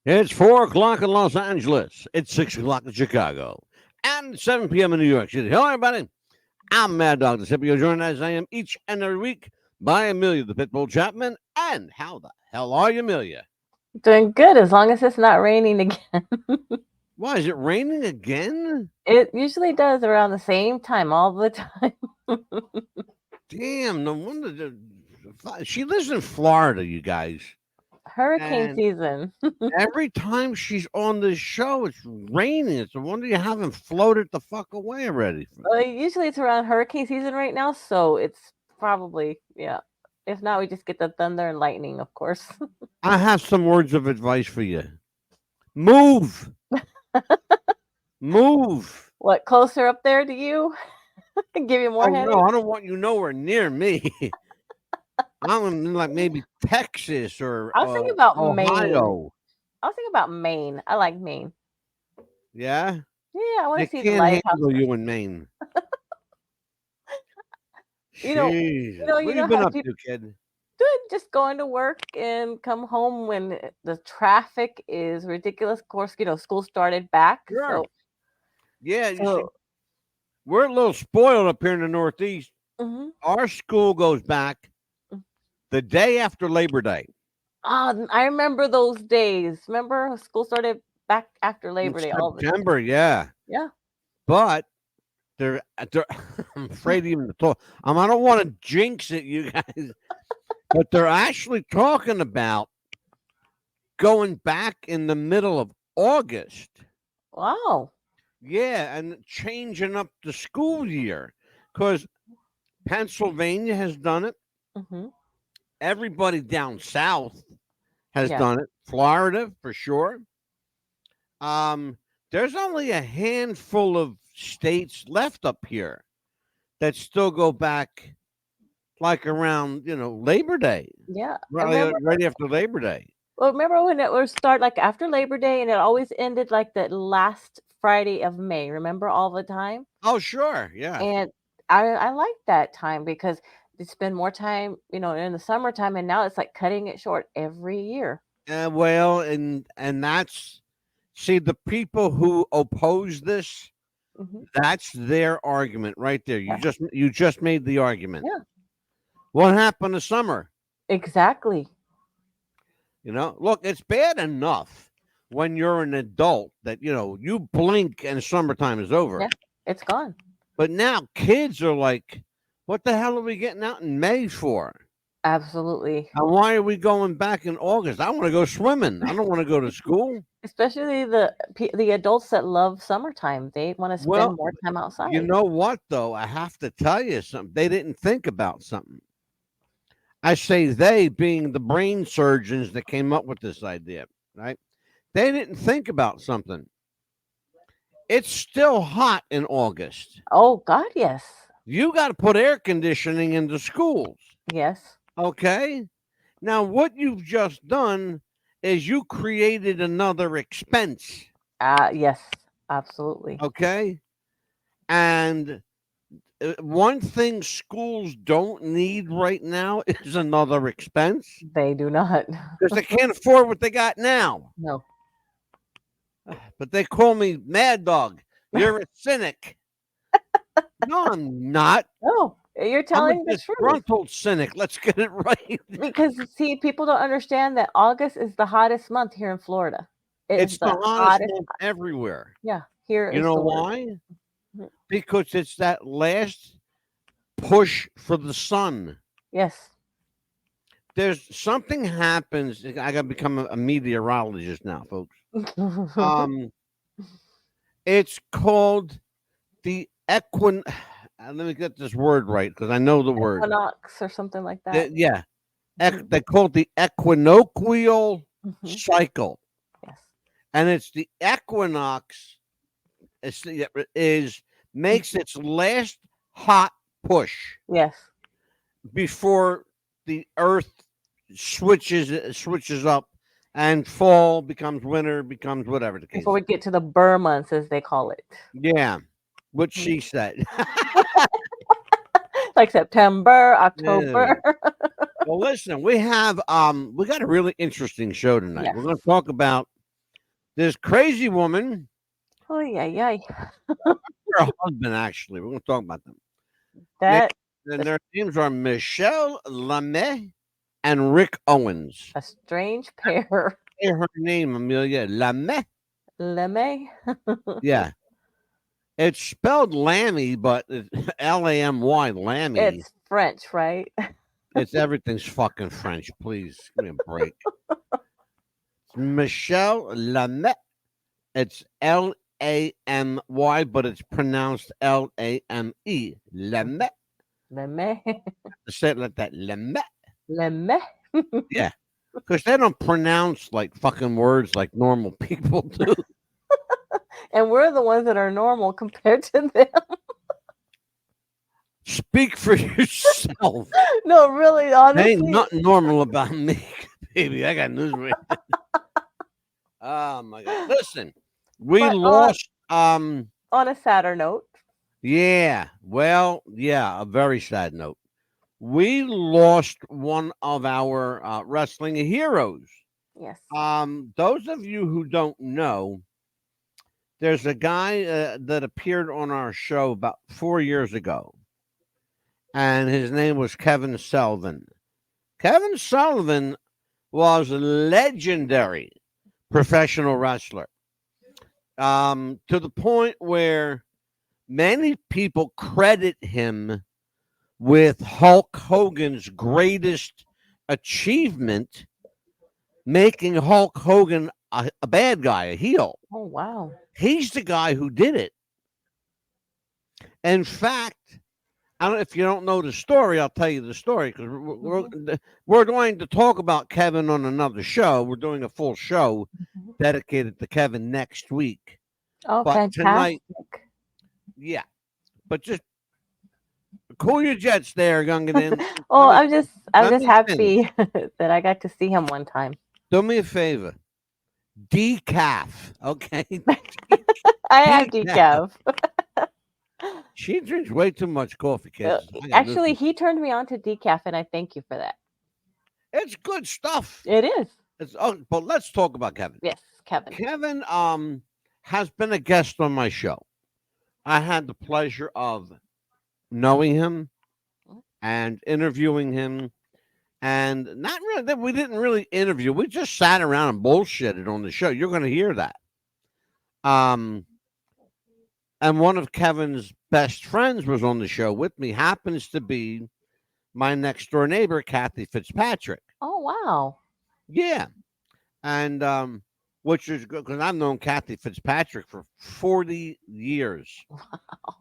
It's 4 o'clock in Los Angeles. It's 6 o'clock in Chicago. And 7 p.m. in New York City. Hello, everybody. I'm Mad Dog the Scipio, joined as I am each and every week by Amelia the Pitbull Chapman. And how the hell are you, Amelia? Doing good as long as it's not raining again. Why, is it raining again? It usually does around the same time all the time. Damn, no wonder. She lives in Florida, you guys. Hurricane And season. every time she's on this show, it's raining. It's a wonder you haven't floated the fuck away already. Usually it's around hurricane season right now, so it's probably, yeah. If not, we just get the thunder and lightning, of course. I have some words of advice for you. Move. Move. What, closer up there to you? Give you more Oh headache? no, I don't want you nowhere near me. I'm in like maybe Texas or I was thinking about Maine. Ohio. I was thinking about Maine. I like Maine. Yeah, Yeah, I want they to see the can't lighthouse. handle you in Maine. You know- Jesus. you What have you know been how up people- to, kid? Good, just going to work and come home when the traffic is ridiculous. Of course, school started back. Sure. Yeah, you see, So we're a little spoiled up here in the Northeast. mhm. Our school goes back the day after Labor Day. I remember those days. Remember, school started back after In Labor Day. All the September, yeah. yeah. But they're I'm afraid even to talk. I don't want to jinx it, you guys, but they're actually talking about going back in the middle of August. Wow. Yeah, and changing up the school year because Pennsylvania has done it. hmm Everybody down south has Yeah. done it. Florida for sure. There's only a handful of states left up here that still go back like around Labor Day, Yeah. right after Labor Day. Well, remember when it would start like after Labor Day, and it always ended like the last Friday of May. Remember all the time? Oh, sure, yeah. And I like that time because they spend more time, in the summertime, and now it's like cutting it short every year. Well, and that's see the people who oppose this. hmm That's their argument right there. Yeah. You just made the argument. Yeah. What happened to summer? Exactly. Look, it's bad enough when you're an adult that you blink and summertime is over. Yeah. It's gone. But now kids are like, what the hell are we getting out in May for? Absolutely. And why are we going back in August? I want to go swimming. I don't want to go to school. Especially the adults that love summertime. They want to spend Well, more time outside. you know what, though? I have to tell you something. They didn't think about something. I say they being the brain surgeons that came up with this idea, right? They didn't think about something. It's still hot in August. Oh God, yes. You got to put air conditioning in the schools. Yes. Okay. Now, what you've just done is you created another expense. Yes, absolutely. Okay. And one thing schools don't need right now is another expense They do not. because they can't afford what they got now. No. But they call me Mad Dog. You're a cynic. No, I'm not. No, you're I'm telling a the truth. disgruntled cynic. Let's get it right. Because see, people don't understand that August is the hottest month here in Florida. It's the hottest month everywhere. Yeah, here You is know the word. why? Mhm. Because it's that last push for the sun. Yes. There's something happens. I got to become a meteorologist now, folks. It's called the Let me get this word right because I know the word. Equinox or something like that. Yeah, Mhm. they call it the equinoctial Mhm. cycle, Yes. and it's the equinox makes its last hot push Yes. before the Earth switches up, and fall becomes winter, becomes whatever the case. Before we get to the Burr months, as they call it. Yeah, what she said. Like September, October. Well, listen, we got a really interesting show tonight. Yes. We're going to talk about This crazy woman, Oh yeah, yeah. her husband actually. We're going to talk about them. They, That and their names are Michele Lamy and Rick Owens. a strange pair. Say her name, Amelia Lamy. Leme. Yeah, it's spelled Lammy, but it's Lamy, Lammy. It's French, right? It's everything's fucking French. Please give me a break. It's Michele Lamy. It's Lamy, but it's pronounced Lame. Lamy. Leme. Say it like that. Lamy. Leme. Yeah, because they don't pronounce like fucking words like normal people do. And we're the ones that are normal compared to them. Speak for yourself. No, really, There honestly. ain't nothing normal about me, baby. I got news for you. Oh my god! Listen, we But lost. on a sadder note, Yeah. Well, yeah. A very sad note. We lost one of our wrestling heroes. yes. Those of you who don't know, there's a guy that appeared on our show about 4 years ago, and his name was Kevin Sullivan. Kevin Sullivan was a legendary professional wrestler, to the point where many people credit him with Hulk Hogan's greatest achievement, making Hulk Hogan a bad guy, a heel. Oh wow. He's the guy who did it. In fact, I don't, if you don't know the story, I'll tell you the story, because we're going to talk about Kevin on another show. We're doing a full show Mhm. dedicated to Kevin next week. Oh, But tonight, fantastic. yeah. But just cool your jets there, Gungadin. Well, Let I'm just let me finish. happy that I got to see him one time. Do me a favor. Decaf, okay? I have Decaf. decaf. She drinks way too much coffee, kids. I got news for Actually, you. he turned me on to decaf, and I thank you for that. It's good stuff. It is. But let's talk about Kevin. Yes, Kevin. Kevin has been a guest on my show. I had the pleasure of knowing him and interviewing him, and not really that we didn't really interview. We just sat around and bullshitted on the show. You're going to hear that. And one of Kevin's best friends was on the show with me. Happens to be my next door neighbor, Kathy Fitzpatrick. Oh wow. Yeah, and which is good because I've known Kathy Fitzpatrick for 40 years,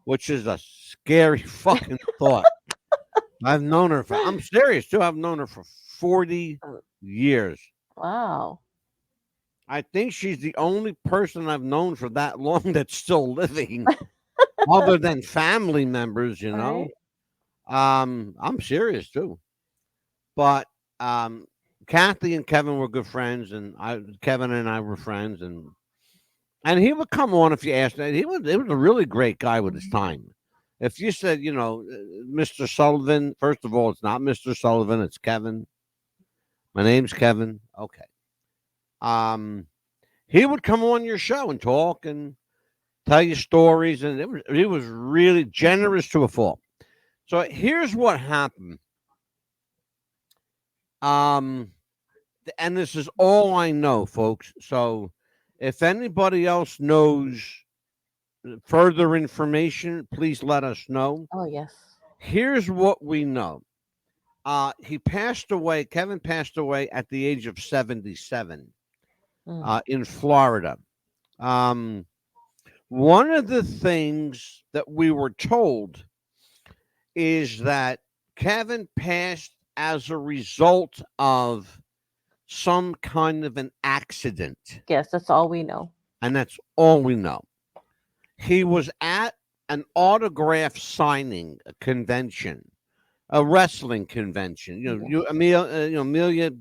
which is a scary fucking thought. I've known her for, I'm serious too. I've known her for 40 years. Wow. I think she's the only person I've known for that long that's still living, other than family members, you know. Right. I'm serious too. But Kathy and Kevin were good friends, and Kevin and I were friends, and he would come on if you asked. He was a really great guy with his time. If you said, Mr. Sullivan, first of all, it's not Mr. Sullivan, it's Kevin. My name's Kevin. Okay. He would come on your show and talk and tell you stories, and he was really generous to a fault. So here's what happened. And this is all I know, folks. So if anybody else knows further information, please let us know. Oh yes. Here's what we know. He passed away. Kevin passed away at the age of 77 in Florida. One of the things that we were told is that Kevin passed as a result of some kind of an accident. Yes, that's all we know. And that's all we know. He was at an autograph signing convention, a wrestling convention. Amelia,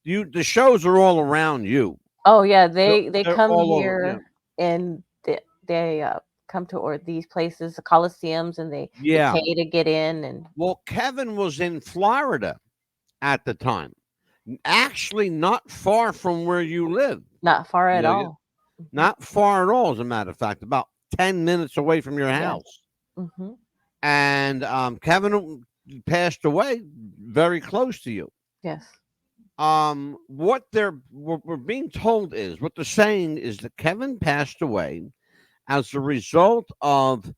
the shows are all around you. Oh yeah, they They're come all over, here and they come to these places, the coliseums, and they Yeah. pay to get in. And Well, Kevin was in Florida at the time, actually not far from where you live. Not far You at know, all. not far at all, as a matter of fact, about 10 minutes away from your Yes. house. Mm-hmm. And Kevin passed away very close to you. Yes. What we're being told is, what they're saying is that Kevin passed away as a result of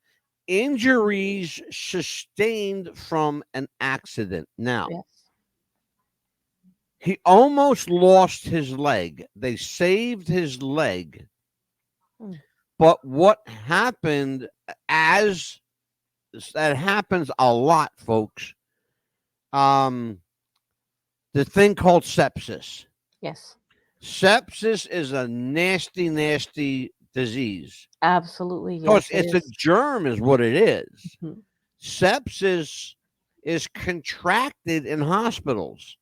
injuries sustained from an accident. Now, Yes. he almost lost his leg. They saved his leg. Hmm. But what happened, as that happens a lot, folks, the thing called sepsis. Yes. Sepsis is a nasty, nasty disease. Absolutely. Because Yes. it's a germ, is what it is. Mhm. Sepsis is contracted in hospitals.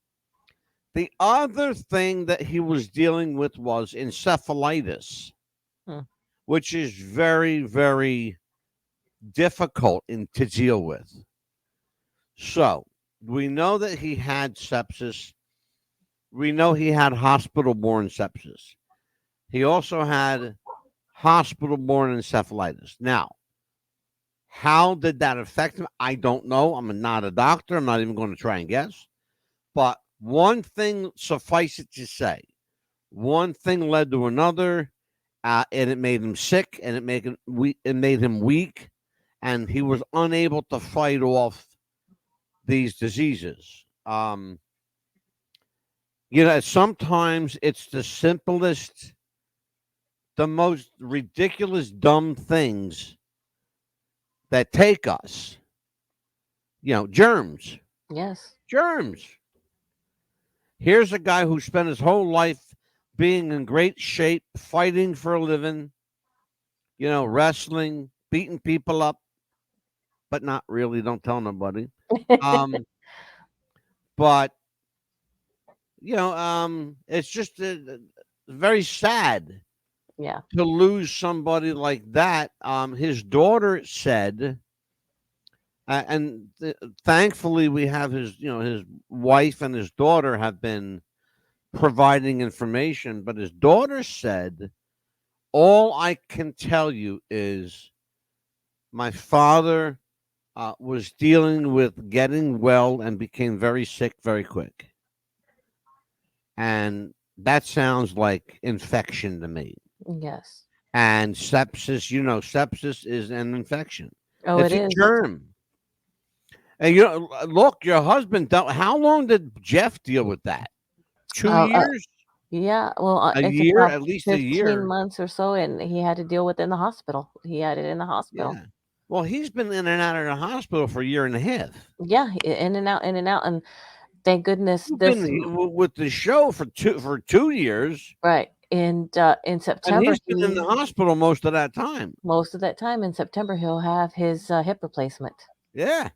The other thing that he was dealing with was encephalitis, which is very, very difficult to deal with. So we know that he had sepsis. We know he had hospital-borne sepsis. He also had hospital-borne encephalitis. Now, how did that affect him? I don't know. I'm not a doctor. I'm not even going to try and guess. But one thing, suffice it to say, one thing led to another, and it made him sick, and it made him weak, and he was unable to fight off these diseases. Sometimes it's the simplest, the most ridiculous, dumb things that take us. Germs. Yes. Germs. Here's a guy who spent his whole life being in great shape, fighting for a living, wrestling, beating people up, but not really. Don't tell nobody. But, it's just very sad. Yeah. To lose somebody like that. His daughter said, and thankfully we have his wife and his daughter have been providing information, but his daughter said, all I can tell you is my father was dealing with getting well and became very sick very quick. And that sounds like infection to me. Yes. And sepsis, sepsis is an infection. Oh, it's it a is. germ. And look, your husband. How long did Jeff deal with that? 2 years? Yeah. Well, A it's year, about at least 15 a year. months or so, and he had to deal with it in the hospital. He had it in the hospital. Yeah. Well, he's been in and out of the hospital for a year and a half. Yeah, in and out, and thank goodness He's this been with the show for 2 years. right. In September, And he's been in the hospital most of that time. Most of that time in September, he'll have his hip replacement. Yeah.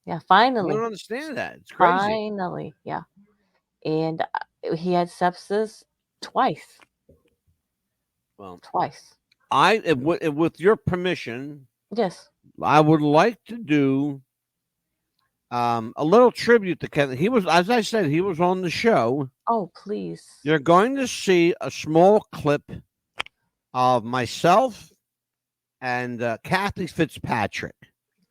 Yeah, finally. I don't understand that. It's crazy. Finally, yeah. And he had sepsis twice. Well, twice. With your permission, Yes, I would like to do a little tribute to Kevin. He was, as I said, he was on the show. Oh, please. You're going to see a small clip of myself and Kathy Fitzpatrick.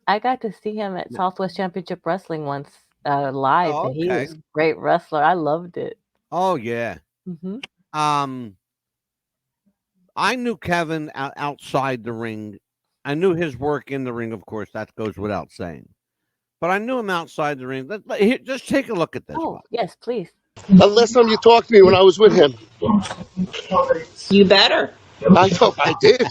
I got to see him at Southwest Championship Wrestling once live, Oh, and he okay. was a great wrestler. I loved it. Oh yeah. Mm-hmm. I knew Kevin outside the ring. I knew his work in the ring, of course. That goes without saying. But I knew him outside the ring. Here, just take a look at this. Oh, yes, please. The last time you talked to me when I was with him. You better. I thought I did.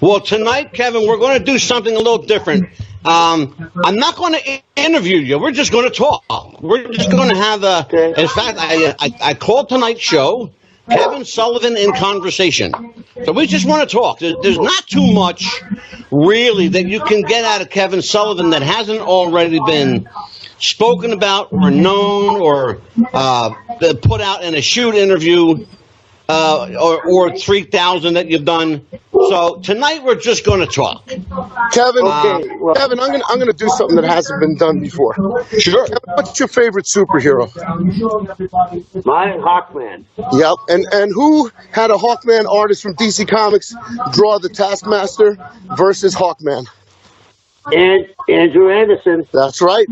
Well, tonight, Kevin, we're going to do something a little different. I'm not going to interview you. We're just going to talk. We're just going to have in fact, I called tonight's show Kevin Sullivan in Conversation. So we just want to talk. There's not too much, really, that you can get out of Kevin Sullivan that hasn't already been spoken about or known or put out in a shoot interview or 3,000 that you've done. So tonight we're just going to talk. Kevin, well, Kevin, I'm gonna do something that hasn't been done before. Sure. Kevin, what's your favorite superhero? mine, Hawkman. Yep. And who had a Hawkman artist from DC Comics draw the Taskmaster versus Hawkman? And Andrew Anderson. That's right.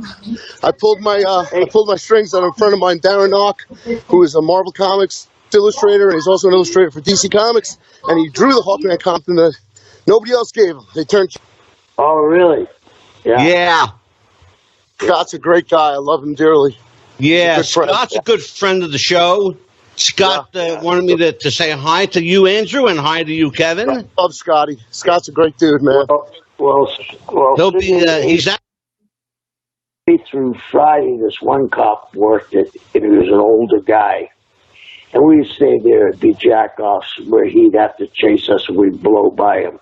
I pulled my strings on a friend of mine, Darren Nock, who is a Marvel Comics illustrator, and he's also an illustrator for DC Comics, and he drew the Hawkman comic that nobody else gave him. They turned. Oh, really? Yeah. Scott's a great guy. I love him dearly. Yeah. Good friend. Scott's a good friend of the show. Scott wanted me to say hi to you, Andrew, and hi to you, Kevin. I love Scotty. Scott's a great dude, man. Well, He'll be. He's at. through Friday. This one cop worked it, and he was an older guy. And we'd stay there at the jack-offs where he'd have to chase us and we'd blow by him.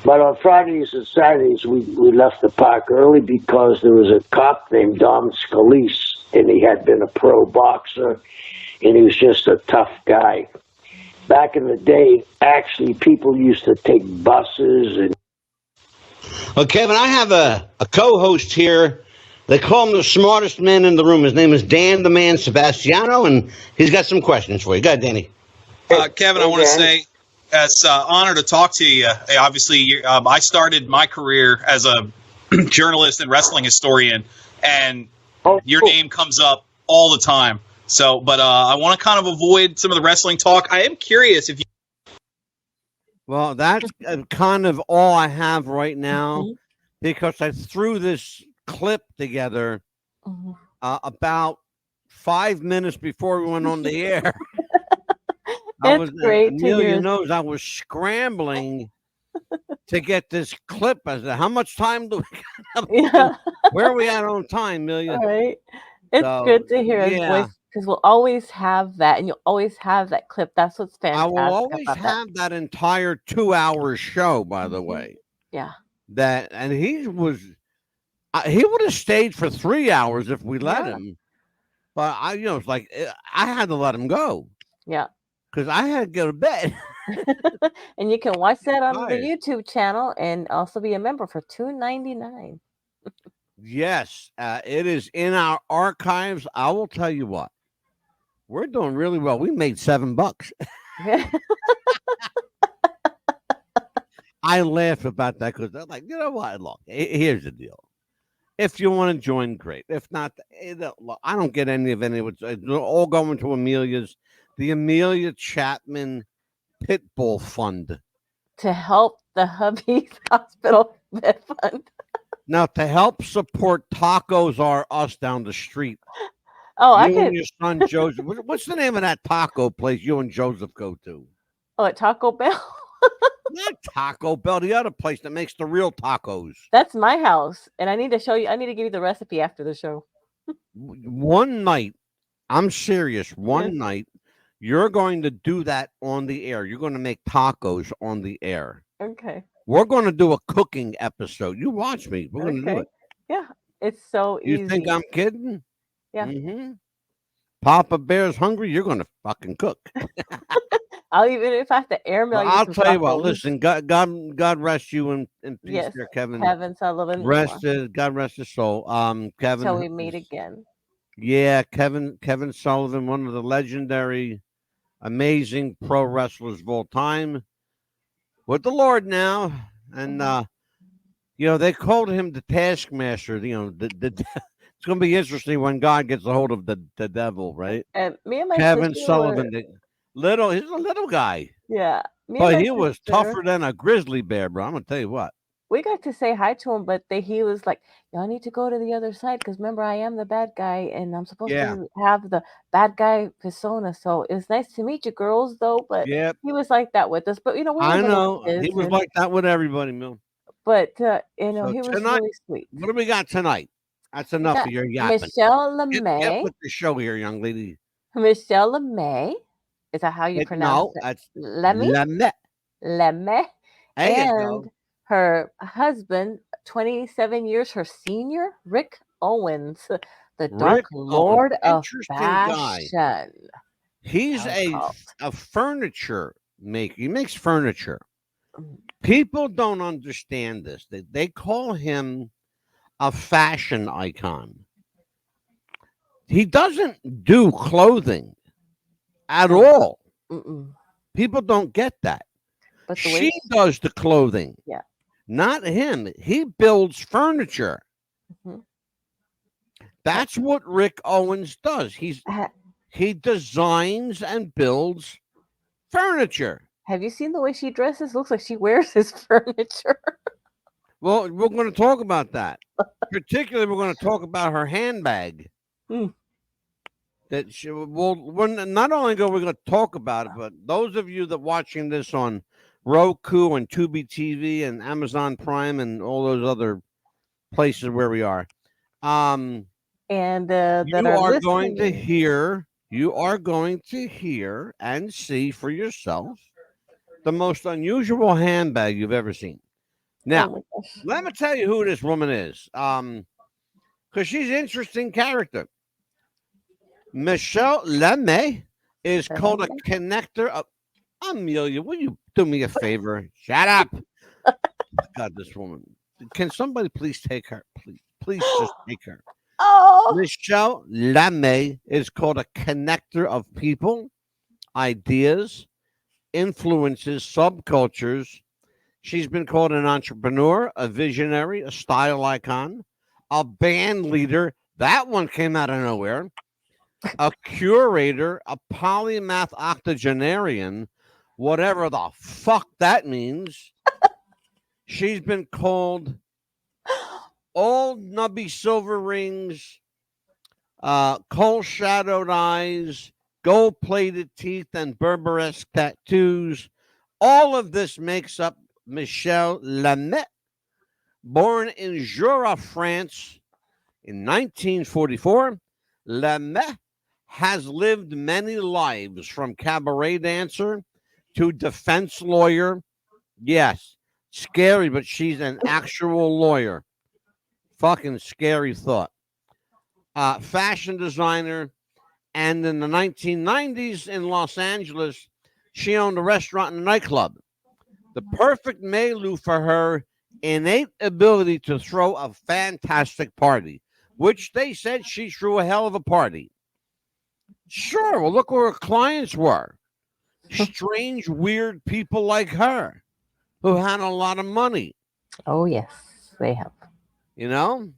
But on Fridays and Saturdays, we left the park early because there was a cop named Dom Scalise, and he had been a pro boxer, and he was just a tough guy. Back in the day, actually, people used to take buses and... Well, Kevin, I have a co-host here. They call him the smartest man in the room. His name is Dan the Man Sebastiano, and he's got some questions for you. Go ahead, Danny. Kevin, I want to say it's an honor to talk to you. Obviously, I started my career as a journalist and wrestling historian, and your name comes up all the time. So, but I want to kind of avoid some of the wrestling talk. I am curious if you... Well, that's kind of all I have right now because I threw this clip together about 5 minutes before we went on the air. It's great to Amelia hear. knows I was scrambling to get this clip. I said, how much time do we got? Yeah. Where are we at on time, Amelia? All right. It's So, good to hear his yeah. voice because we'll always have that, and you'll always have that clip. That's what's I fantastic. will always about have that entire 2-hour show, by the way. Yeah. And he would have stayed for 3 hours if we let him. But it's like I had to let him go. Yeah. Because I had to go to bed. And you can watch that on the Tired. YouTube channel and also be a member for $2.99. Yes, it is in our archives. I will tell you what, we're doing really well. We made $7. I laugh about that because they're like, you know what? Look, here's the deal. If you want to join, great. If not, look, I don't get any of it. They're all going to the Amelia Chapman Pitbull Fund. To help the Hubby's Hospital Vet Fund. Now, to help support Tacos R Us down the street. Oh, you and your son Joseph. What's the name of that taco place you and Joseph go to? Oh, at Taco Bell. Not Taco Bell, the other place that makes the real tacos. That's my house, and I need to show you. I need to give you the recipe after the show. One night, I'm serious. One night, you're going to do that on the air. You're going to make tacos on the air. Okay. We're going to do a cooking episode. You watch me. We're going to do it. Yeah, it's so easy. You think I'm kidding? Yeah. Papa Bear's hungry. You're going to fucking cook. I'll even if I have to airmail you. I'll some tell you what. tacos. Listen, God rest you in peace, Yes, there, Kevin. Kevin Sullivan. God rest his soul. Kevin. Till we meet again. Yeah, Kevin Sullivan, one of the legendary, amazing pro wrestlers of all time, with the Lord now, and they called him the Taskmaster. It's going to be interesting when God gets a hold of the devil, right? And me and my Kevin sister Sullivan, were, he's a little guy, yeah. Me and but my he was sister, tougher than a grizzly bear, bro. I'm gonna tell you what. We got to say hi to him, but he was like, "Y'all need to go to the other side because remember, I am the bad guy, and I'm supposed to have the bad guy persona." So it's nice to meet you, girls, though. But he was like that with us. But we I know he was like that with everybody, Mill. But so he was tonight, really sweet. What do we got tonight? That's enough of your yapping. Michele Lamy. Get with the show here, young lady. Michele Lamy. Is that how you pronounce it? No, that's Lamy. Lamy. And her husband, 27 years, her senior, Rick Owens, the Dark Lord of Fashion. He's a furniture maker. He makes furniture. People don't understand this. They call him a fashion icon. He doesn't do clothing at all. People don't get that. But she does the clothing. Yeah. Not him. He builds furniture. That's what Rick Owens does. He designs and builds furniture. Have you seen the way she dresses? Looks like she wears his furniture. Well, we're going to talk about that. Particularly, we're going to talk about her handbag. That she we're not only we're going to talk about it, but those of you that watching this on Roku and Tubi TV and Amazon Prime and all those other places where we are, and you are going to hear and see for yourself the most unusual handbag you've ever seen. Now, let me tell you who this woman is, because she's an interesting character. Michele Lamy is called a connector of. Amelia, will you do me a favor? Shut up. God, this woman. Can somebody please take her? Please just take her. Oh. Michele Lamy is called a connector of people, ideas, influences, subcultures. She's been called an entrepreneur, a visionary, a style icon, a band leader. That one came out of nowhere. A curator, a polymath octogenarian, whatever the fuck that means. She's been called old nubby silver rings, kohl-shadowed eyes, gold-plated teeth, and Berber-esque tattoos. All of this makes up Michele Lamy, born in Jura, France in 1944. Lamy has lived many lives, from cabaret dancer to defense lawyer. Yes, scary, but she's an actual lawyer. Fucking scary thought. Fashion designer. And in the 1990s in Los Angeles, she owned a restaurant and a nightclub. The perfect milieu for her innate ability to throw a fantastic party, which they said she threw a hell of a party. Sure, well, look where her clients were. Strange, weird people like her who had a lot of money. Oh, yes, they have. You know?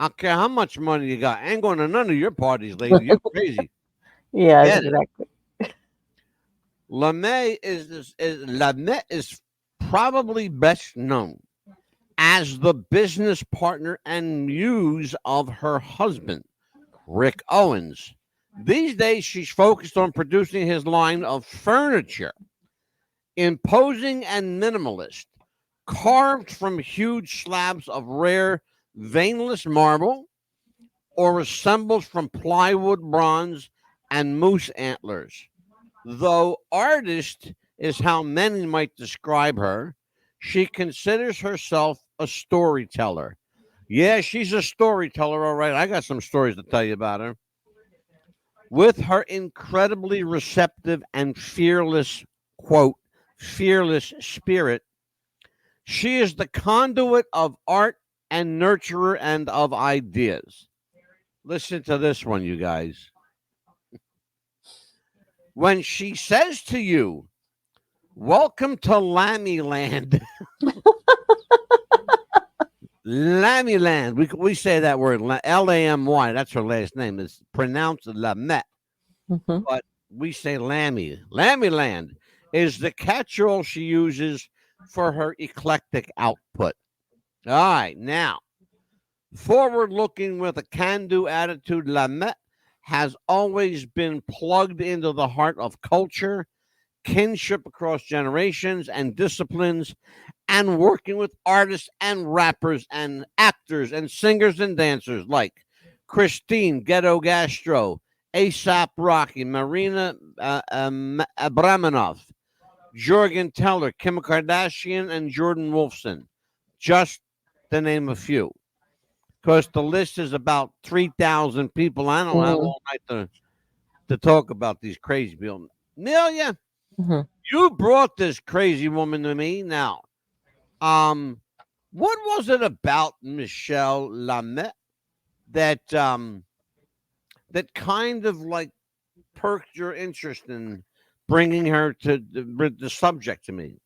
I don't care how much money you got. I ain't going to none of your parties, lady. You're crazy. Yeah, exactly. Lamy is probably best known as the business partner and muse of her husband, Rick Owens. These days, she's focused on producing his line of furniture, imposing and minimalist, carved from huge slabs of rare veinless marble, or assembled from plywood, bronze, and moose antlers. Though artist is how many might describe her, she considers herself a storyteller. Yeah, she's a storyteller, all right. I got some stories to tell you about her. With her incredibly receptive and fearless, quote, fearless spirit, she is the conduit of art and nurturer and of ideas. Listen to this one, you guys. When she says to you, "Welcome to Lamy Land." Lamy Land. We say that word, Lamy. That's her last name. It's pronounced Lamy. But we say Lamy. Lamy Land is the catch-all she uses for her eclectic output. All right, now, forward-looking with a can-do attitude, Lamy has always been plugged into the heart of culture, kinship across generations and disciplines, and working with artists and rappers and actors and singers and dancers like Christine Ghetto Gastro, A$AP Rocky, Marina Abramoff, Jorgen Teller, Kim Kardashian, and Jordan Wolfson, just to name a few. Because the list is about 3,000 people. I don't have all night to talk about these crazy people. Amelia, You brought this crazy woman to me. Now, what was it about Michele Lamy that that kind of like perked your interest in bringing her to the subject to me?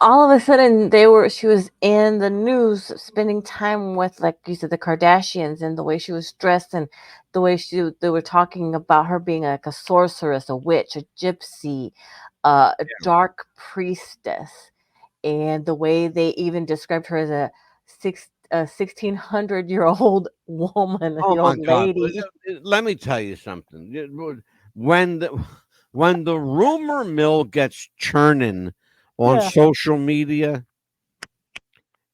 All of a sudden she was in the news spending time with, like you said, the Kardashians, and the way she was dressed and the way they were talking about her being like a sorceress, a witch, a gypsy, a dark priestess, and the way they even described her as a 1600-year-old woman, Oh year my old God! lady. Let me tell you something. When the rumor mill gets churning on Yeah. social media,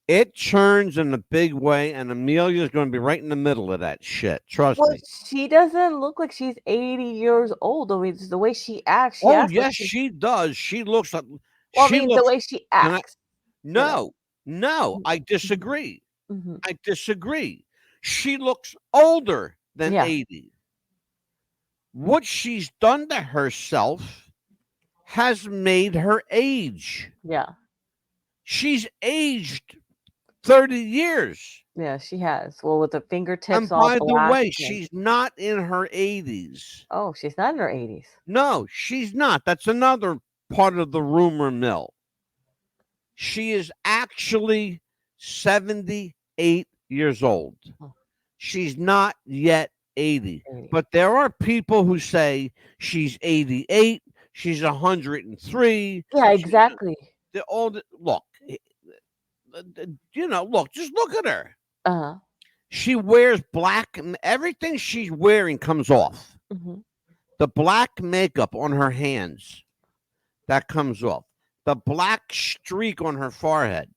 it churns in a big way, and Amelia's going to be right in the middle of that shit. Trust Well, me. she doesn't look like she's 80 years old. The way she acts, she Oh acts like yes, she does. She looks like well, I she mean, the looks. way she Can I? acts, you know. No, I disagree. Mm-hmm. I disagree. She looks older than Yeah. 80. What she's done to herself has made her age. Yeah. She's aged 30 years. Yeah, she has. Well, with the fingertips And all by the black. way, she's not in her 80s. Oh, she's not in her 80s. No, she's not. That's another part of the rumor mill. She is actually 78 years old. She's not yet 80. But there are people who say she's 88, she's 103. Yeah, exactly. The old look, look, just look at her. Uh-huh. She wears black, and everything she's wearing comes off. Mm-hmm. The black makeup on her hands, that comes off. The black streak on her forehead,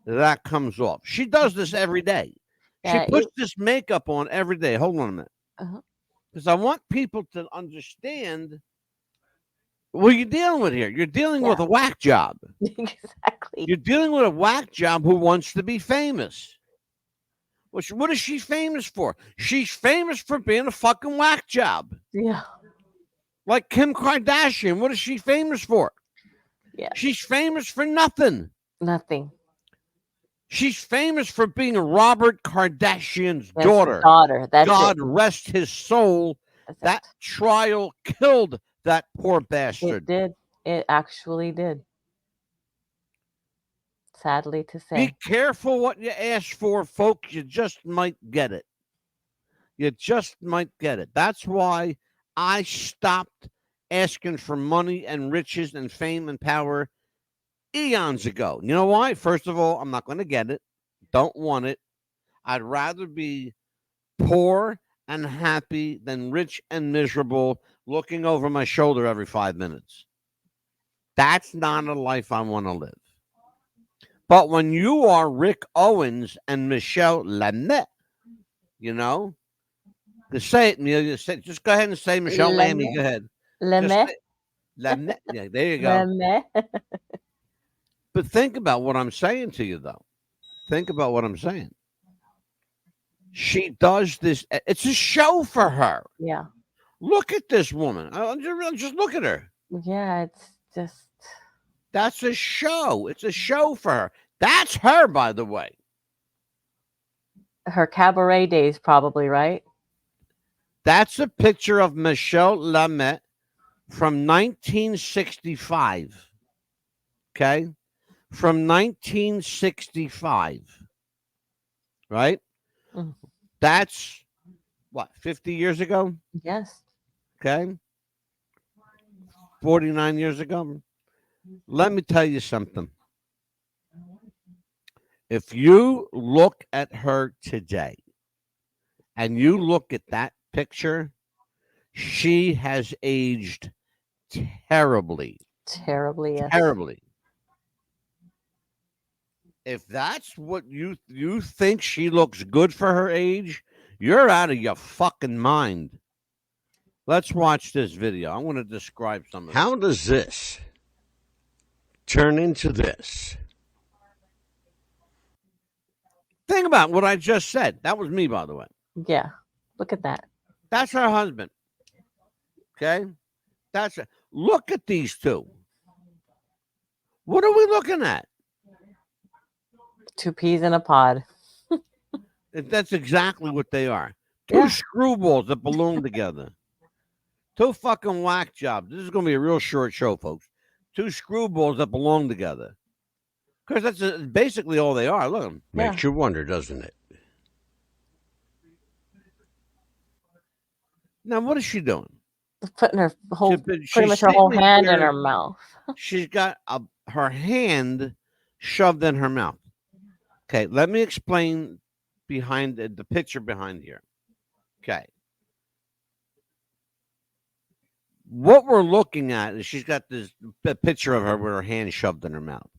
that comes off. She does this every day. She puts this makeup on every day. Hold on a minute. Because I want people to understand what you're dealing with here. You're dealing with a whack job. Exactly. You're dealing with a whack job who wants to be famous. What is she famous for? She's famous for being a fucking whack job. Yeah. Like Kim Kardashian. What is she famous for? Yeah. She's famous for nothing. Nothing. She's famous for being Robert Kardashian's That's daughter. That's God rest his soul. That trial killed that poor bastard. It did. It actually did. Sadly to say. Be careful what you ask for, folks. You just might get it. You just might get it. That's why I stopped asking for money and riches and fame and power eons ago. You know why? First of all, I'm not going to get it. Don't want it. I'd rather be poor and happy than rich and miserable, looking over my shoulder every 5 minutes. That's not a life I want to live. But when you are Rick Owens and Michele Lamy, just say it, Amelia. Just go ahead and say Michele Lamy. Go ahead. Lamy. Lamy. Yeah, there you go. Lamy. But think about what I'm saying to you, though. Think about what I'm saying. She does this. It's a show for her. Yeah. Look at this woman. Just look at her. Yeah, it's just. That's a show. It's a show for her. That's her, by the way. Her cabaret days, probably, right? That's a picture of Michele Lamy from 1965. Okay? From 1965. Right? Mm-hmm. That's, 50 years ago? Yes. Okay? 49 years ago? Let me tell you something. If you look at her today and you look at that picture, she has aged terribly. Terribly, yes. Terribly. If that's what you think she looks good for her age, you're out of your fucking mind. Let's watch this video. I want to describe some of it. How does this turn into this? Think about what I just said. That was me, by the way. Yeah. Look at that. That's her husband. Okay? Look at these two. What are we looking at? Two peas in a pod. That's exactly what they are. Two screwballs that belong together. Two fucking whack jobs. This is going to be a real short show, folks. Two screwballs that belong together. Because that's basically all they are. Look at them. Makes you wonder, doesn't it? Now, what is she doing? Putting her whole, pretty much her whole hand in her mouth. She's got her hand shoved in her mouth. Okay, let me explain behind the picture behind here. Okay. What we're looking at is she's got this picture of her with her hand shoved in her mouth.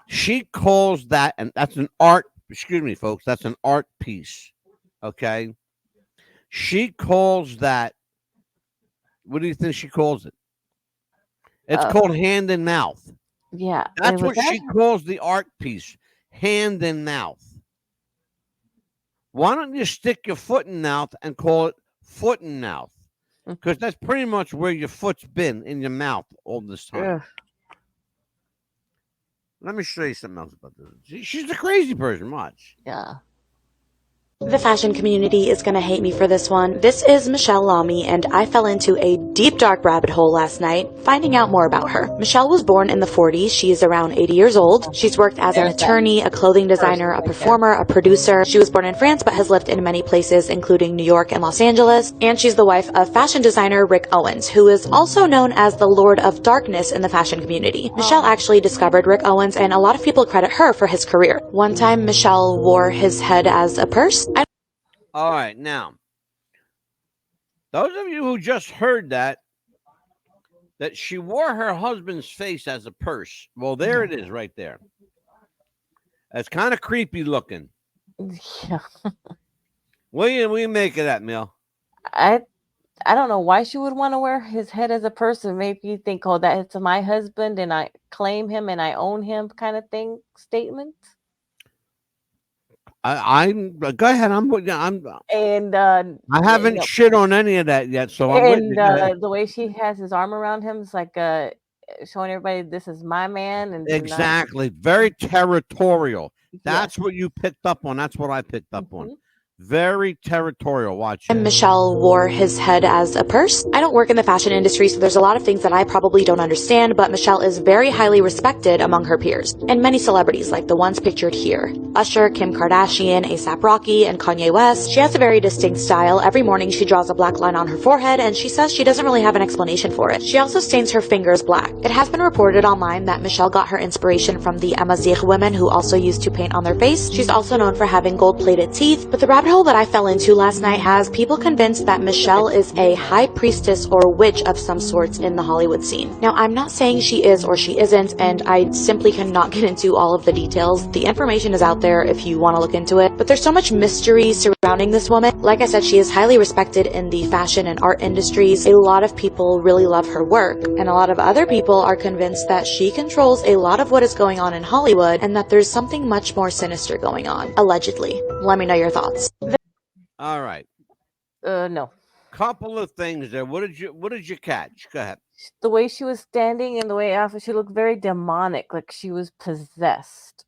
She calls that, and that's an art, excuse me, folks, that's an art piece. Okay. She calls that, what do you think she calls it? It's called hand and mouth. Yeah. That's what she calls the art piece, hand and mouth. Why don't you stick your foot in mouth and call it foot in mouth? Because that's pretty much where your foot's been, in your mouth all this time. Yeah. Let me show you something else about this. She's a crazy person. Watch. Yeah. The fashion community is going to hate me for this one. This is Michele Lamy, and I fell into a deep dark rabbit hole last night, finding out more about her. Michele was born in the 40s. She is around 80 years old. She's worked as an attorney, a clothing designer, a performer, a producer. She was born in France, but has lived in many places, including New York and Los Angeles. And she's the wife of fashion designer Rick Owens, who is also known as the Lord of Darkness in the fashion community. Michele actually discovered Rick Owens, and a lot of people credit her for his career. One time, Michele wore his head as a purse. All right, now, those of you who just heard that she wore her husband's face as a purse. Well, there it is right there. That's kind of creepy looking. Yeah. What do you make of that, Mel? I don't know why she would want to wear his head as a purse. Maybe you think, oh, that's my husband and I claim him and I own him kind of thing statement. I'm go ahead. And I haven't shit on any of that yet. So the way she has his arm around him is like showing everybody this is my man. And exactly, very territorial. That's what you picked up on. That's what I picked up on. Very territorial. Watch. And Michele wore his head as a purse. I don't work in the fashion industry, so there's a lot of things that I probably don't understand, but Michele is very highly respected among her peers. And many celebrities, like the ones pictured here. Usher, Kim Kardashian, A$AP Rocky, and Kanye West. She has a very distinct style. Every morning she draws a black line on her forehead, and she says she doesn't really have an explanation for it. She also stains her fingers black. It has been reported online that Michele got her inspiration from the Amazigh women who also used to paint on their face. She's also known for having gold-plated teeth, but the rabbit hole that I fell into last night has people convinced that Michele is a high priestess or witch of some sorts in the Hollywood scene. Now, I'm not saying she is or she isn't, and I simply cannot get into all of the details. The information is out there if you want to look into it, but there's so much mystery surrounding this woman. Like I said, she is highly respected in the fashion and art industries. A lot of people really love her work, and a lot of other people are convinced that she controls a lot of what is going on in Hollywood and that there's something much more sinister going on, allegedly. Let me know your thoughts. All right. No. Couple of things there. What did you catch? Go ahead. The way she was standing and the way after she looked very demonic, like she was possessed.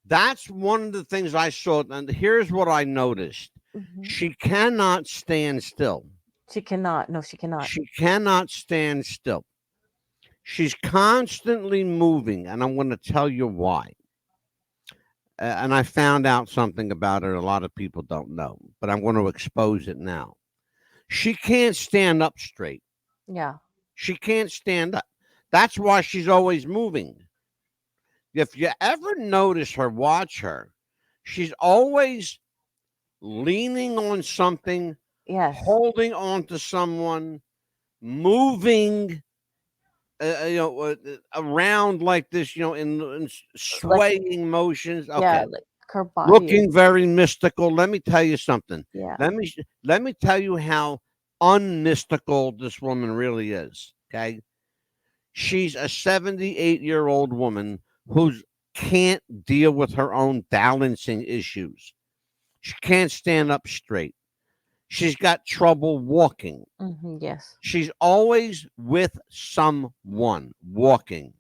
That's one of the things I saw, and here's what I noticed. Mm-hmm. She cannot stand still. She cannot. No, she cannot. She cannot stand still. She's constantly moving, and I'm going to tell you why. And I found out something about her a lot of people don't know, but I'm going to expose it now. She can't stand up straight. Yeah. She can't stand up. That's why she's always moving. If you ever notice her, watch her. She's always leaning on something, holding on to someone, moving around like this, in swaying motions. Okay. Yeah, like her body. Looking very mystical. Let me tell you something. Yeah. Let me tell you how unmystical this woman really is. Okay. She's a 78-year-old woman who can't deal with her own balancing issues. She can't stand up straight. She's got trouble walking. Mm-hmm, yes. She's always with someone walking.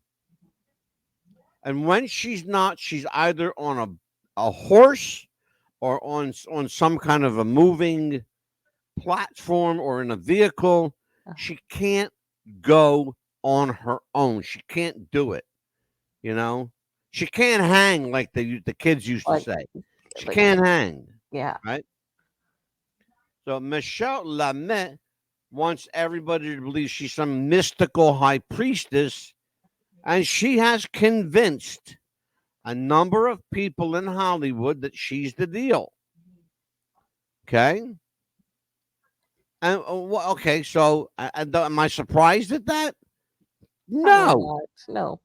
And when she's not, she's either on a horse or on some kind of a moving platform or in a vehicle. She can't go on her own. She can't do it. You know, she can't hang like the kids used to say. She can't hang. Yeah. Right. So Michele Lamy wants everybody to believe she's some mystical high priestess, and she has convinced a number of people in Hollywood that she's the deal. Okay. And okay, so am I surprised at that? No. No.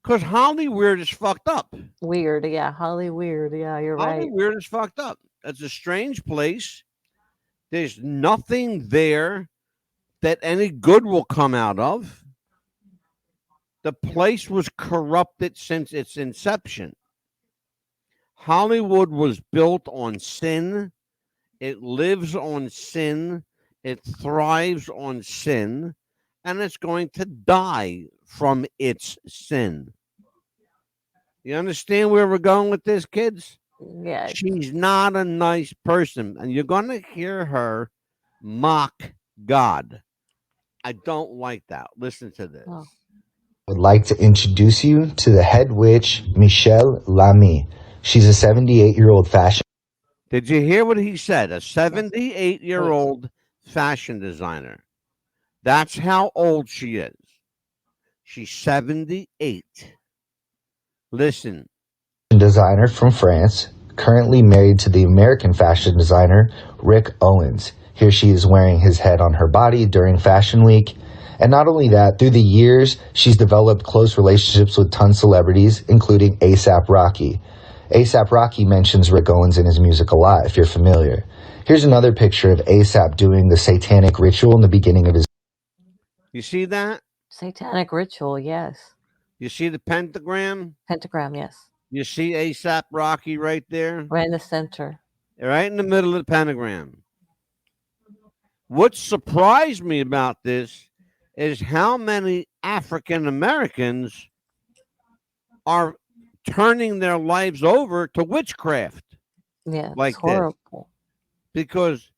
Because Hollywood is fucked up. Weird, yeah. Hollywood, yeah, you're right. Hollywood is fucked up. It's a strange place. There's nothing there that any good will come out of. The place was corrupted since its inception. Hollywood was built on sin. It lives on sin. It thrives on sin. And it's going to die from its sin. You understand where we're going with this, kids? Yeah. She's not a nice person. And you're going to hear her mock God. I don't like that. Listen to this. Oh. I would like to introduce you to the head witch, Michele Lamy. She's a 78-year-old fashion. Did you hear what he said? A 78-year-old fashion designer. That's how old she is. She's 78. Listen. Designer from France, currently married to the American fashion designer, Rick Owens. Here she is wearing his head on her body during Fashion Week. And not only that, through the years, she's developed close relationships with ton celebrities, including A$AP Rocky. A$AP Rocky mentions Rick Owens in his music a lot, if you're familiar. Here's another picture of A$AP doing the satanic ritual in the beginning of his... You see that? Satanic ritual, yes. You see the pentagram? Pentagram, yes. You see A$AP Rocky right there? Right in the center. Right in the middle of the pentagram. What surprised me about this is how many African Americans are turning their lives over to witchcraft. Yeah, like it's horrible. This. Because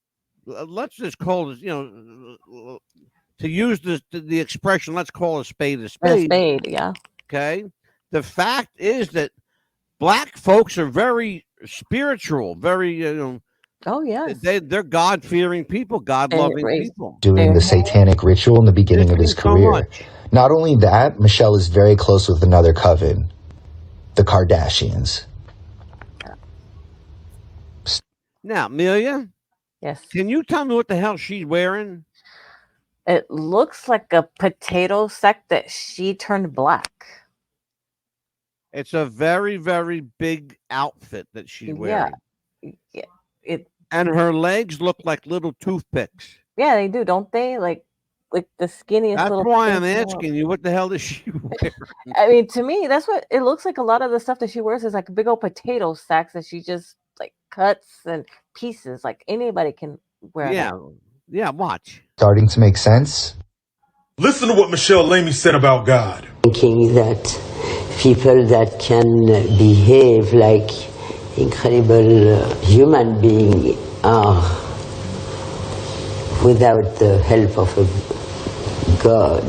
let's just call it, to use the expression, let's call a spade a spade. A spade, yeah. Okay. The fact is that black folks are very spiritual, very, oh, yes. They're God-fearing people, God-loving people. Doing the satanic ritual in the beginning of his career. Not only that, Michelle is very close with another coven, the Kardashians. Now, Amelia? Yes. Can you tell me what the hell she's wearing? It looks like a potato sack that she turned black. It's a very, very big outfit that she's wearing. Yeah. And her legs look like little toothpicks. Yeah, they do, don't they? Like the skinniest That's little... That's why I'm asking you, what the hell does she wear? I mean, to me, that's what it looks like. A lot of the stuff that she wears is like big old potato sacks that she just like cuts and pieces. Like anybody can wear that. Yeah, watch. Starting to make sense? Listen to what Michele Lamy said about God. Thinking that people that can behave like incredible human beings are without the help of a God.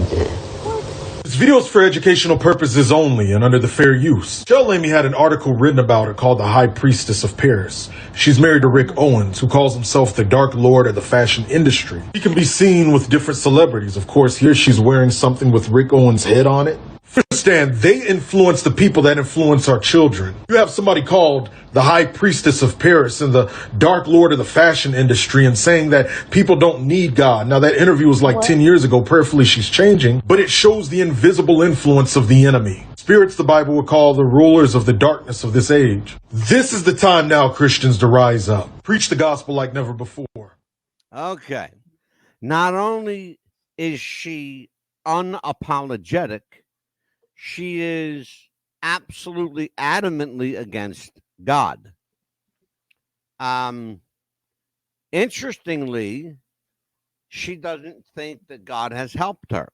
This video is for educational purposes only and under the fair use. Michele Lamy had an article written about her called The High Priestess of Paris. She's married to Rick Owens, who calls himself the Dark Lord of the fashion industry. He can be seen with different celebrities. Of course, here she's wearing something with Rick Owens' head on it. Understand, they influence the people that influence our children. You have somebody called the High Priestess of Paris and the Dark Lord of the fashion industry and saying that people don't need God. Now, that interview was like 10 years ago. Prayerfully, she's changing, but it shows the invisible influence of the enemy. Spirits, the Bible would call the rulers of the darkness of this age. This is the time now, Christians, to rise up. Preach the gospel like never before. Okay. Not only is she unapologetic, she is absolutely adamantly against God. Interestingly, she doesn't think that God has helped her.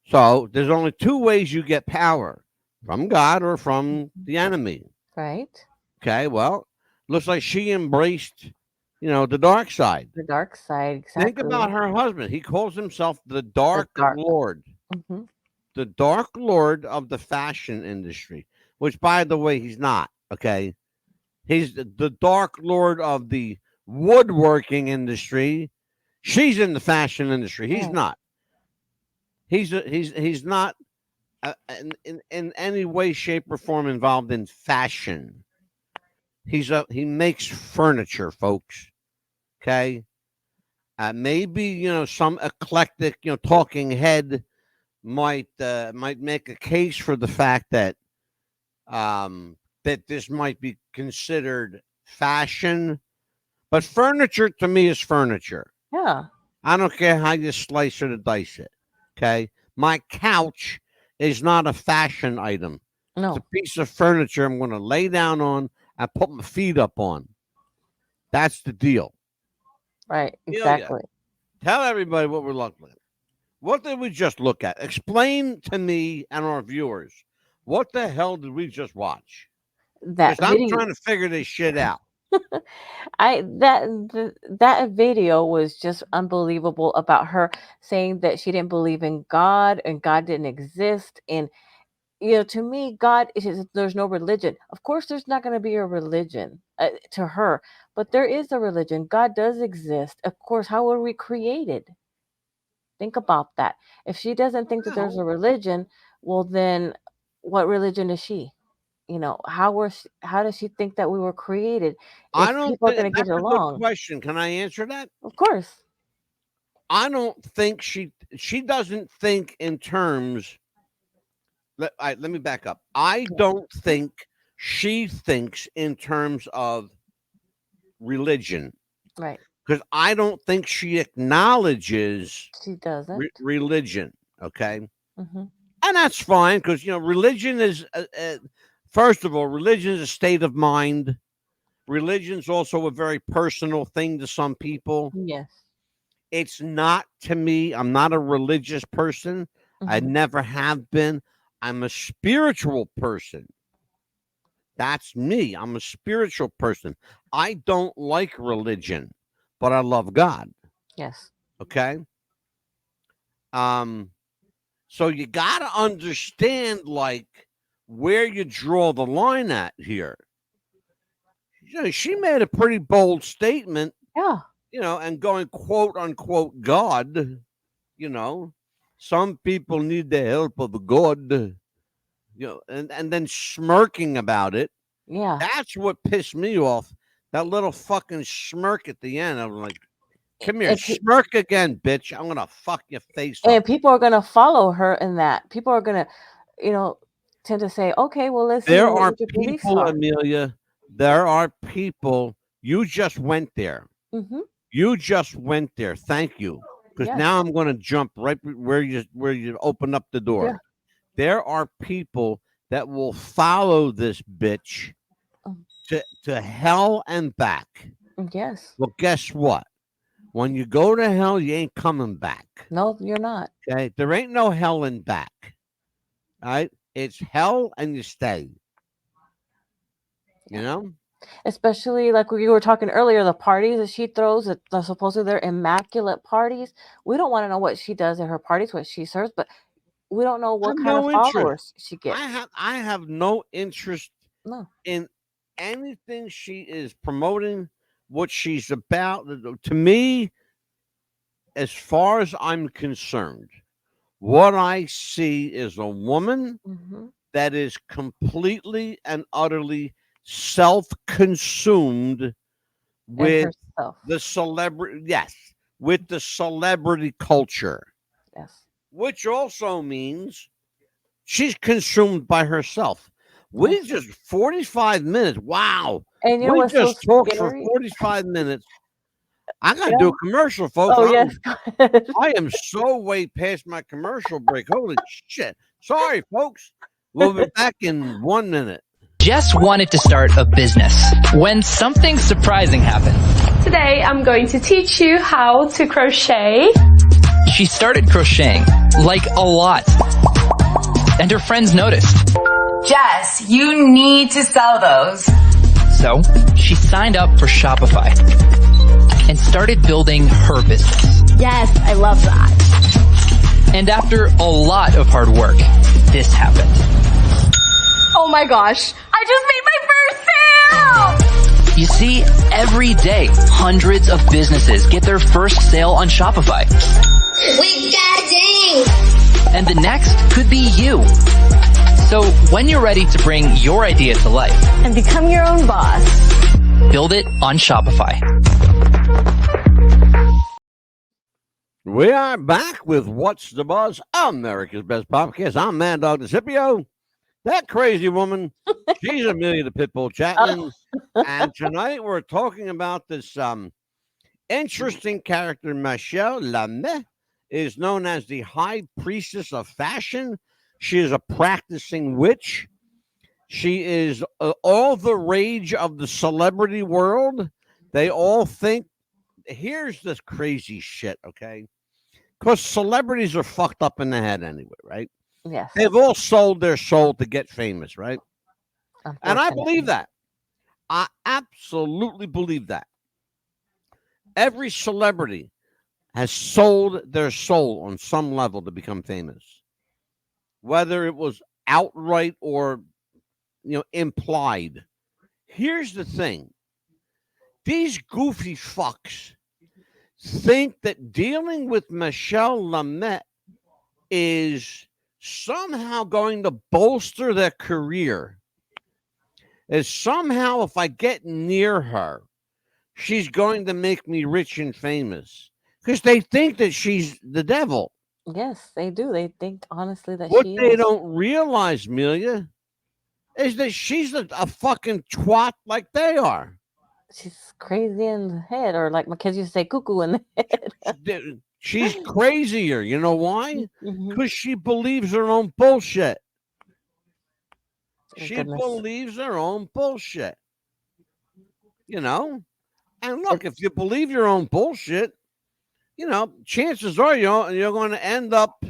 So there's only two ways you get power. from God or from the enemy. Right. Okay, well, looks like she embraced, the dark side. The dark side, exactly. Think about her husband. He calls himself the Dark Lord. Mm-hmm. The Dark Lord of the fashion industry, which, by the way, he's not, okay? He's the Dark Lord of the woodworking industry. She's in the fashion industry. He's not. He's not in any way, shape, or form involved in fashion. He makes furniture, folks. Okay. Maybe some eclectic talking head might make a case for the fact that that this might be considered fashion, but furniture to me is furniture. Yeah. I don't care how you slice or dice it. Okay. My couch is not a fashion item. No. It's a piece of furniture I'm going to lay down on and put my feet up on. That's the deal. Right. Exactly. Tell everybody what we're looking at. What did we just look at? Explain to me and our viewers, what the hell did we just watch? I'm trying to figure this shit out. That video was just unbelievable about her saying that she didn't believe in God and God didn't exist. And to me, God is, there's no religion. Of course, there's not going to be a religion to her, but there is a religion. God does exist. Of course, how were we created? Think about that. If she doesn't think that there's a religion, well, then what religion is she? How does she think that we were created? I don't people are going to get along. Good question. Can I answer that? Of course. I don't think she doesn't think in terms. Let me back up. I don't think she thinks in terms of religion. Right. Because I don't think she acknowledges she doesn't religion. Okay. Mm-hmm. And that's fine because, religion is, first of all, religion is a state of mind. Religion is also a very personal thing to some people. Yes. It's not to me. I'm not a religious person. Mm-hmm. I never have been. I'm a spiritual person. That's me. I'm a spiritual person. I don't like religion, but I love God. Yes. Okay. So you got to understand, where you draw the line at here. She made a pretty bold statement. Yeah. And going quote unquote God, some people need the help of God, and then smirking about it. Yeah. That's what pissed me off. That little fucking smirk at the end. I was like, come here, smirk again, bitch. I'm going to fuck your face and up. People are going to follow her in that. People are going to, tend to say, okay, well, let's There are people, Amelia. There are people. You just went there. Mm-hmm. You just went there. Thank you. Because now I'm going to jump right where you open up the door. Yeah. There are people that will follow this bitch to hell and back. Yes. Well, guess what? When you go to hell, you ain't coming back. No, you're not. Okay? There ain't no hell and back. All right? It's hell and you stay. Especially like we were talking earlier, the parties that she throws, that supposedly they're immaculate parties. We don't want to know what she does at her parties, what she serves, but we don't know what kind of followers she gets. I have no interest in anything she is promoting, what she's about. To me, as far as I'm concerned, what I see is a woman that is completely and utterly self-consumed with the celebrity. Yes, with the celebrity culture. Yes. Which also means she's consumed by herself. We just 45 minutes. Wow. And we just talked for 45 minutes. I got to do a commercial, folks. Oh, yes. I am so way past my commercial break. Holy shit. Sorry, folks. We'll be back in 1 minute. Jess wanted to start a business when something surprising happened. Today, I'm going to teach you how to crochet. She started crocheting, a lot. And her friends noticed. Jess, you need to sell those. So she signed up for Shopify and started building her business. Yes, I love that. And after a lot of hard work, this happened. Oh my gosh, I just made my first sale! You see, every day, hundreds of businesses get their first sale on Shopify. We got a ding! And the next could be you. So when you're ready to bring your idea to life and become your own boss, build it on Shopify. We are back with What's the Buzz, America's Best Podcast. I'm Mad Dog DeCipio. That crazy woman, she's Amelia the Pitbull Chapman. And tonight we're talking about this interesting character, Michele Lamy, is known as the High Priestess of Fashion. She is a practicing witch. She is all the rage of the celebrity world. They all think, here's this crazy shit, okay? Because celebrities are fucked up in the head anyway, right? Yes. They've all sold their soul to get famous, right? And I believe that. I absolutely believe that. Every celebrity has sold their soul on some level to become famous. Whether it was outright or, implied. Here's the thing. These goofy fucks think that dealing with Michele Lamy is somehow going to bolster their career. Is somehow if I get near her, she's going to make me rich and famous. Because they think that she's the devil. Yes, they do. They think honestly that what she they is. don't realize, Amelia, is that she's a fucking twat like they are. She's crazy in the head, or like my kids used to say, cuckoo in the head. She's crazier. You know why? Mhm. Because she believes her own bullshit. Oh, She goodness. believes her own bullshit. And look, if you believe your own bullshit, chances are you're going to end up,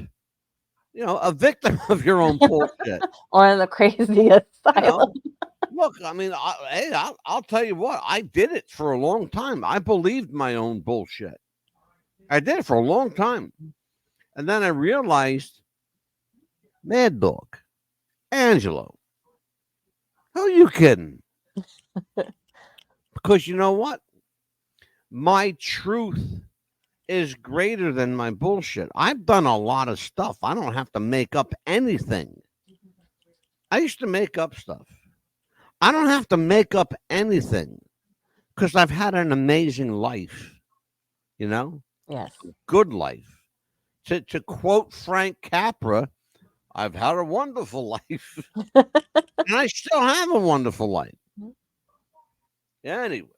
a victim of your own bullshit. Or in the crazy asylum. Look, I mean, I'll tell you what. I did it for a long time. I believed my own bullshit. I did it for a long time. And then I realized, Mad Dog, Angelo, who are you kidding? Because you know what? My truth is greater than my bullshit. I've done a lot of stuff. I don't have to make up anything. I used to make up stuff. I don't have to make up anything because I've had an amazing life, Yes. good life. To quote Frank Capra, I've had a wonderful life. And I still have a wonderful life. Anyway.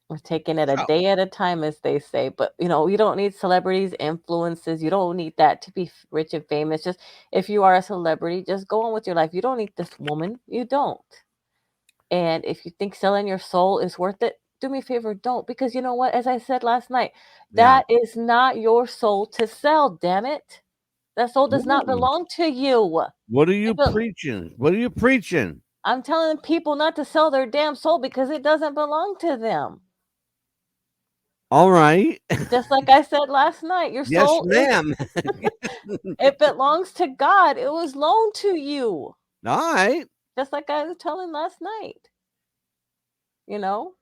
We're taking it a day at a time, as they say. But, you don't need celebrities, influences. You don't need that to be rich and famous. Just if you are a celebrity, just go on with your life. You don't need this woman. You don't. And if you think selling your soul is worth it, do me a favor, don't. Because you know what? As I said last night, that is not your soul to sell, damn it. That soul does not belong to you. What are you preaching? What are you preaching? I'm telling people not to sell their damn soul because it doesn't belong to them. All right. Just like I said last night, your soul, yes, ma'am. it belongs to God. It was loaned to you. All right. Just like I was telling last night.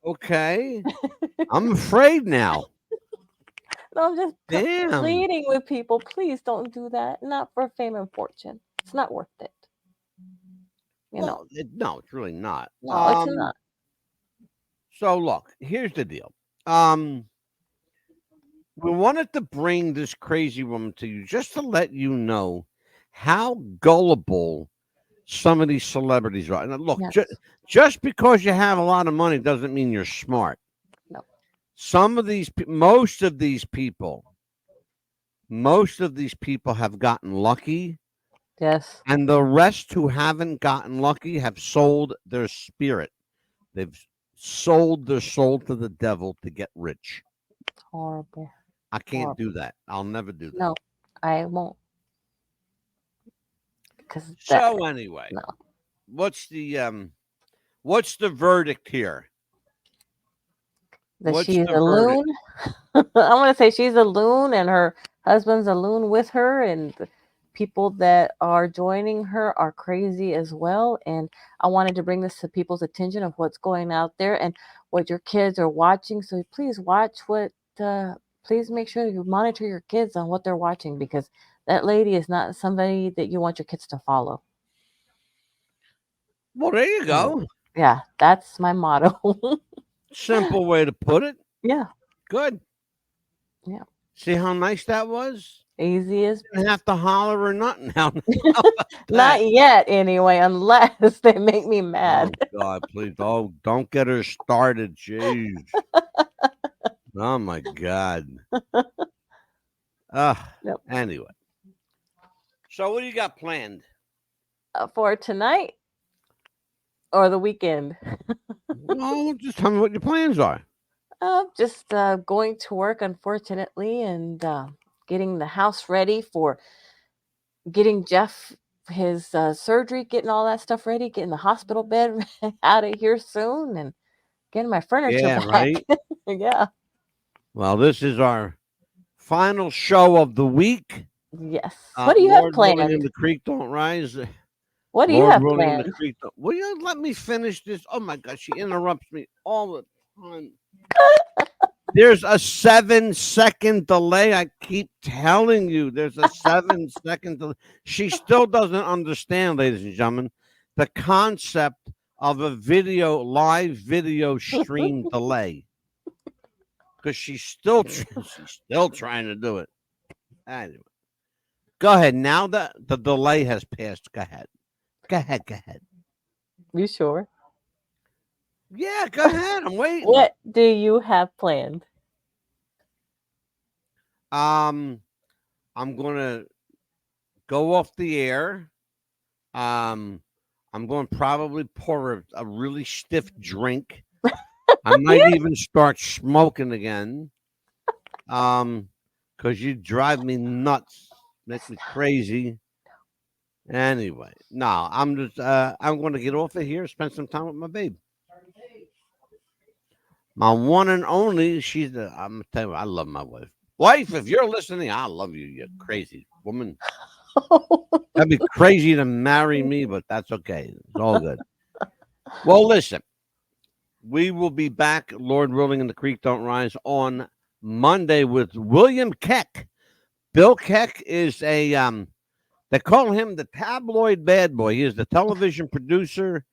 Okay. I'm afraid now. No, I'm just Damn. pleading with people. Please don't do that. Not for fame and fortune. It's not worth it. No, it's really not. No, it's not. So look, here's the deal. We wanted to bring this crazy woman to you just to let you know how gullible some of these celebrities are. And look, Yes. just because you have a lot of money doesn't mean you're smart. No. Most of these people have gotten lucky. Yes. And the rest who haven't gotten lucky have sold their spirit. They've sold their soul to the devil to get rich. Horrible. I can't do that. I'll never do that. No, I won't. So anyway, what's the verdict here? That What's she's the a loon. verdict? I'm gonna say she's a loon, and her husband's a loon with her, and the people that are joining her are crazy as well. And I wanted to bring this to people's attention of what's going out there and what your kids are watching. So please watch what. Please make sure you monitor your kids on what they're watching, because that lady is not somebody that you want your kids to follow. Well, there you go. Yeah, that's my motto. Simple way to put it. Yeah. Good. Yeah. See how nice that was? Easy as. Didn't have to holler or nothing. Not yet, anyway, unless they make me mad. Oh, God, please don't get her started. Jeez. Oh my God. Yep. Anyway. So what do you got planned? For tonight or the weekend? Well, just tell me what your plans are. Just going to work, unfortunately, and getting the house ready for getting Jeff his surgery, getting all that stuff ready, getting the hospital bed out of here soon, and getting my furniture back. Right? Yeah. Well, this is our final show of the week. Yes. What do you Lord have planned? Willing, the creek don't rise. What do you have planned? The creek don't... Will you let me finish this? Oh my God, she interrupts me all the time. There's a 7-second delay. I keep telling you, there's a 7-second delay. She still doesn't understand, ladies and gentlemen, the concept of a live video stream delay. Because she's still trying to do it. Anyway, go ahead. Now that the delay has passed, go ahead. Go ahead. You sure? Yeah, go ahead. I'm waiting. What do you have planned? I'm gonna go off the air. I'm going to probably pour a really stiff drink. I might even start smoking again. Because you drive me nuts, make me crazy. Anyway, no, I'm just I'm going to get off of here, spend some time with my babe. My one and only. I'm gonna tell you, I love my wife. Wife, if you're listening, I love you, you crazy woman. That'd be crazy to marry me, but that's okay. It's all good. Well, listen, we will be back, Lord willing, and the creek don't rise on Monday with William Keck. Bill Keck is a they call him the tabloid bad boy. He is the television producer,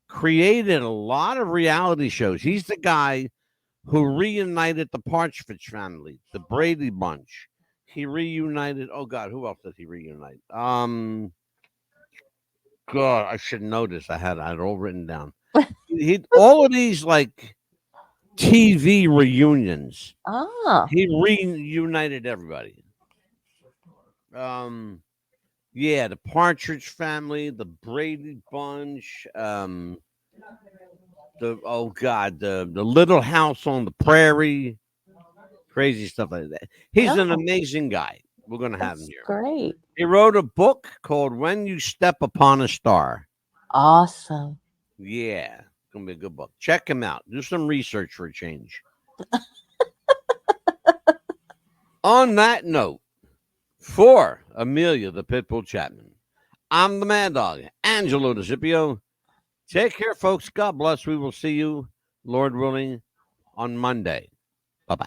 created a lot of reality shows. He's the guy who reunited the Partridge Family, the Brady Bunch. He reunited, oh God, who else did he reunite? God, I should know this. I had it all written down. He all of these like TV reunions. He reunited everybody. Yeah, the Partridge Family, the Brady Bunch, the Little House on the Prairie, crazy stuff like that. He's an amazing guy. We're gonna have him here. Great. He wrote a book called "When You Step Upon a Star." Awesome. Yeah, it's gonna be a good book. Check him out. Do some research for a change. On that note, for Amelia the Pitbull Chapman, I'm the Mad Dog, Angelo DeCipio. Take care, folks. God bless. We will see you, Lord willing, on Monday. Bye-bye.